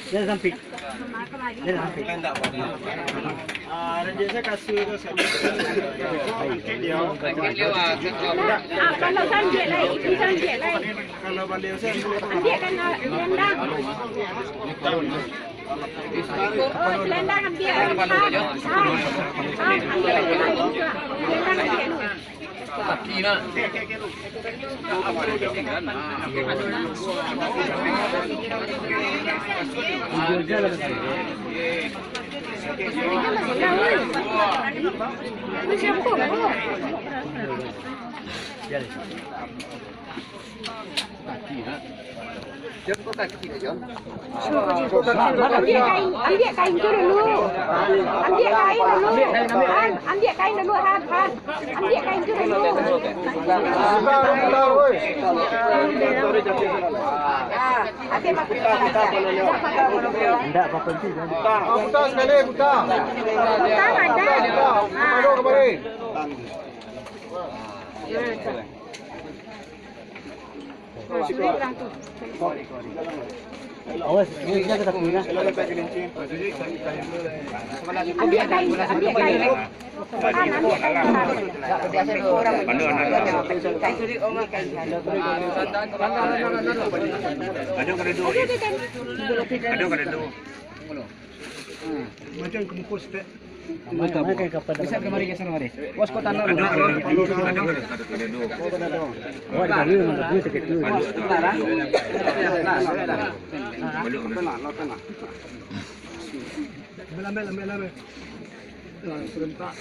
Dia sampai. Dia sampai. Dan biasa kasih tu angkat dia. Kalau sanjek lah, itu sanjek lah. Kalau balik saya Ambil kan selendang. Oh, selendang ambil. Ambil selendang ambil. Kaki nak. Jom kau kaki ke Jom. Ambil kain tu dulu. Ambil kain dulu. Ambil kain dulu Han. Ambil kain tu dulu. Tidak apa penting kan. buta sekali buta. Bukan ada. Baru kembali. Awas, ini kita punya. Ambil kain. Ambil kain. Han ambil kain. Macam kumpul stek. Makan kepada. Bisa kemari ke sana mari. Was kota nak. Oh, dari mana sakit tu. Ambil. Serentak.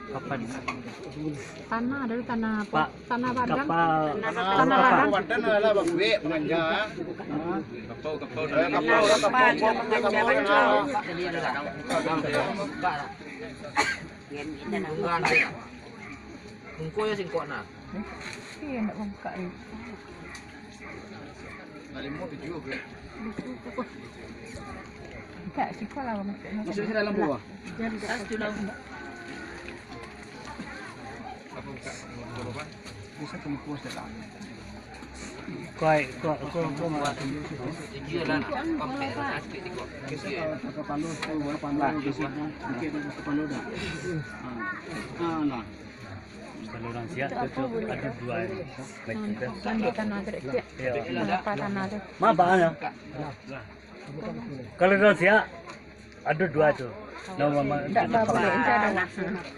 Kapan? Tanah dari tanah apa? Tanah Padang. Kapal. Tanah Padang. Padang adalah bagus menganja. Mungko ya singkok nak. Iya, nak buka ni. Tak, sekolah maksudnya. Masuk ke dalam bawah. Jadi tak dalam. Bisa kumpul stek. Kau Dia lah nak komplit sikit tengok. Pakai pandu tu, bawa pandu bisa. Mungkin ada pandu dah. Nah. Kalau orang siap tu ada dua. Baik kita. Ambil tanah tu dekat. Apa tanah tu? Apa ya? Kalau orang siap ada dua tu. Nama mama. Tak apa-apa, insya Allah.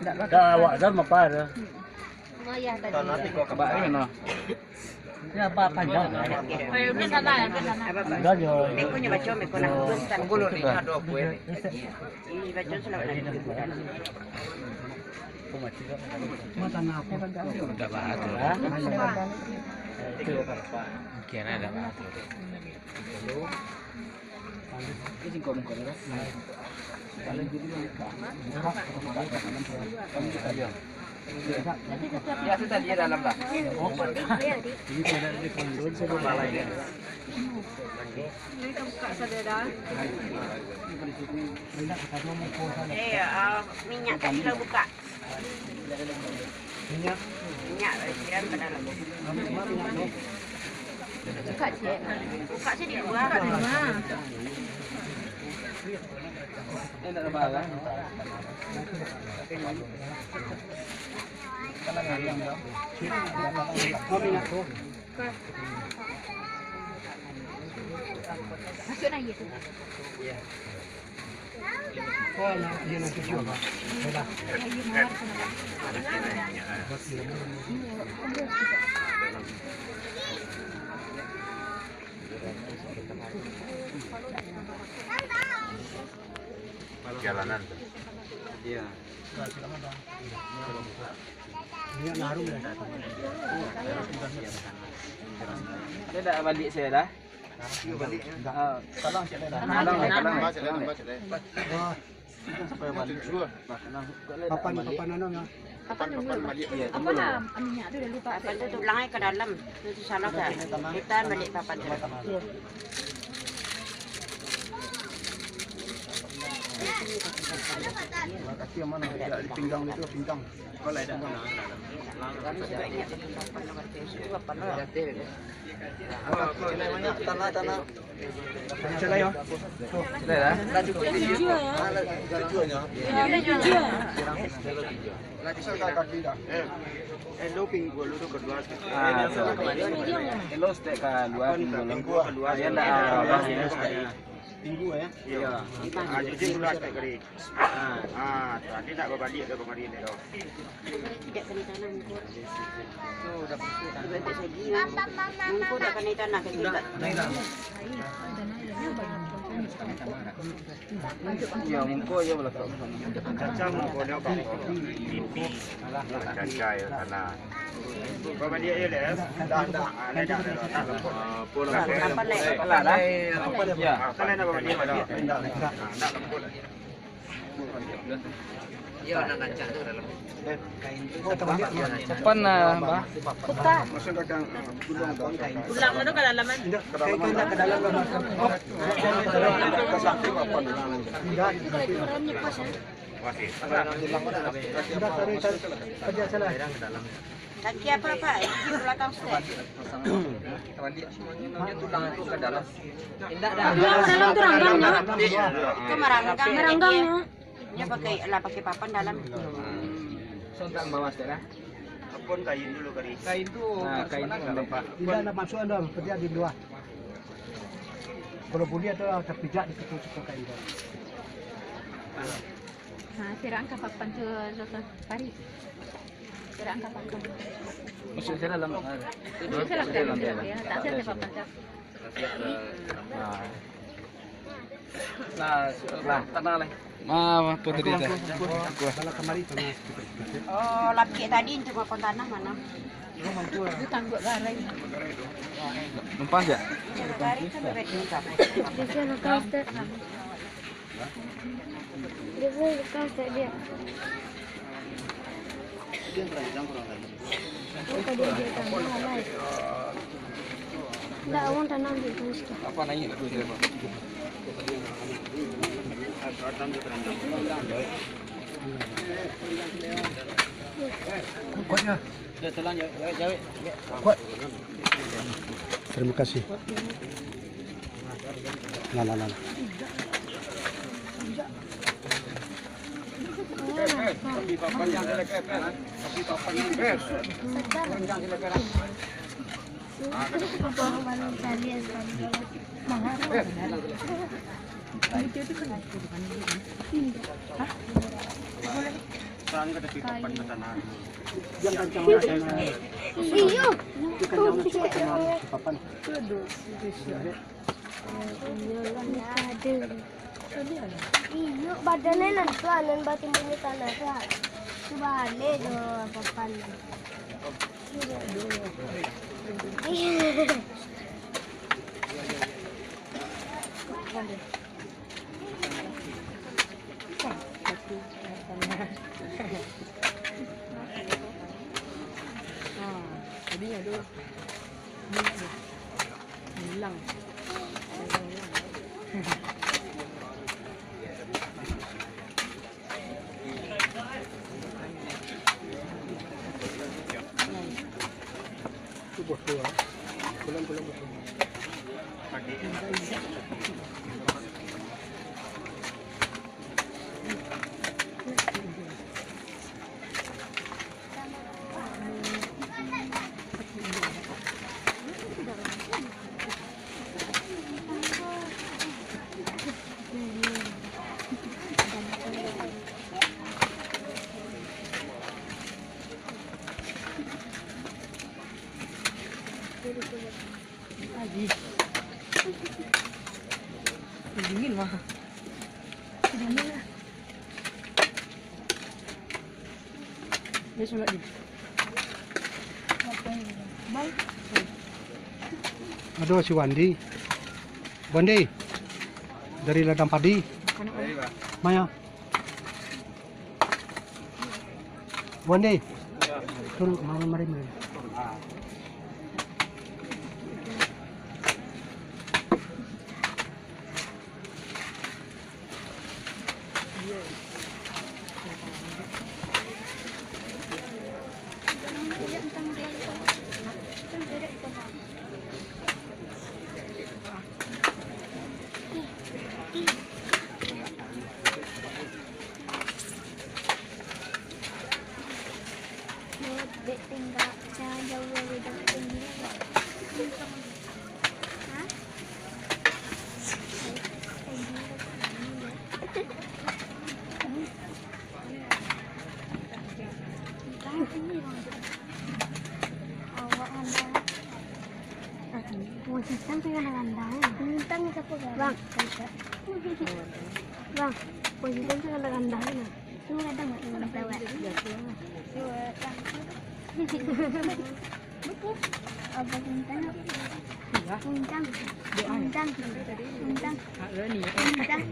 Tak apa. Dah awak sama apa ada? Ayah tadi. Tanah tengok kabak ni mana. Ya apa panjang? Oh, ini tanah, ini tanah. Dah jo. Mekonya baca mekona hustan Tunggu ni ada apa ni. ini baca selalu Mata apa? Dah batu. Mungkin ada batu. Ini singkok mungko dah. Kalau jadi ya sudah dia dalam dah. Ini tidak di pondok sebelum balai. Ini kan buka saudara. minyak tadi kalau buka Minyak. minyak siram ke dalam Buka cik. buka sini di luar Ini tak ada barang. Masuk lagi tu. Oh, dia nak cuci apa? Dah. Jalanan tu. Iya. Minyak harum dah. Dia dah balik saya dah. Balik. Tolong saya dah. Wah, Supaya balik. papan ano na? Apa dulu? Apa lah minyak tu dah lupa. papan tu tulangnya ke dalam tu salah dah kita balik papan tu Kaki yang mana? Di pinggang itu, pinggang. Kau lain dah. Tanah. Celai ya? Celai dah. Kaki dah. Hello pinggul lu kedua. Hello step ke luar pinggul kedua. Dia dah Tinggu ya? Iya. Jujur ulah step kali. Tadi nak berbalik ke kemari ni dah. Tidak kena tanah mungkut. Berarti segi. Mungkut dah kena tanah ke kita. Ya mungkut je boleh kau. Cacang mungkut dia kau. Pipi. Cacai tanah. Berbalik je le. Dah. Dah. Pulang. Apa lagi? Kalah dah. Ya. Kalau nak berbalik dah. Nak lembut. Ya nak kancah tu dalam. Kapan bah? Bukan. Masuk dagang pulang kain. Pulang tu ke dalam kan? Kain nak ke dalam rumah. Kesakti apa dalam. Kalau itu remnya pas ya. Kerja salah. Kaki apa? Di belakang step. Tulang itu ke dalam. Dalam tu ranggangnya. Ke meranggang. Meranggangnya. Dia pakai papan dalam. Sontak bawah dah. Apun kain dulu kali. Kain tu. Kain tu nampak. Tidak nak masuk dalam kerja di luar. Kalau boleh tu terpijak di situ kain tu. Saya angkat papan tu Paris. Saya angkat papan. Masuk ke dalam. Saya dalam dia. Tak saya papan tu. Lah, tanah lah. Apa tadi dah? Kalau kemari tanah. Oh, lapik tadi cuma kon tanah mana? Itu tangguk garai. Numpang je? Garai kan bebek juga. Dia nak kastet. Dia nak kastet dia. Dia terancam kurang lagi. Bukan dia tanah halal. Tak, orang tanam di sini. Apa naik tu dia? Kuatnya. Dia telan jawab. Kuat. Terima kasih. Lah. Iyo, badannya nantuan batu bunyi tanah kan. Coba le do papan. Jadinya dulu. Hilang. Dingin mah. Dingin lah. Dia sholat di. Bye. Aduh si Wandi. Wandi. Dari ladang padi. Maya. Wandi. Turun mari. Bintang sa kadang-kadang. Bintang sa pagkakas. Bang, bintang sa kadang-kadang na. Yung kadang ang tawa. Apa bintang? Bintang. Bintang. Bintang. Bintang.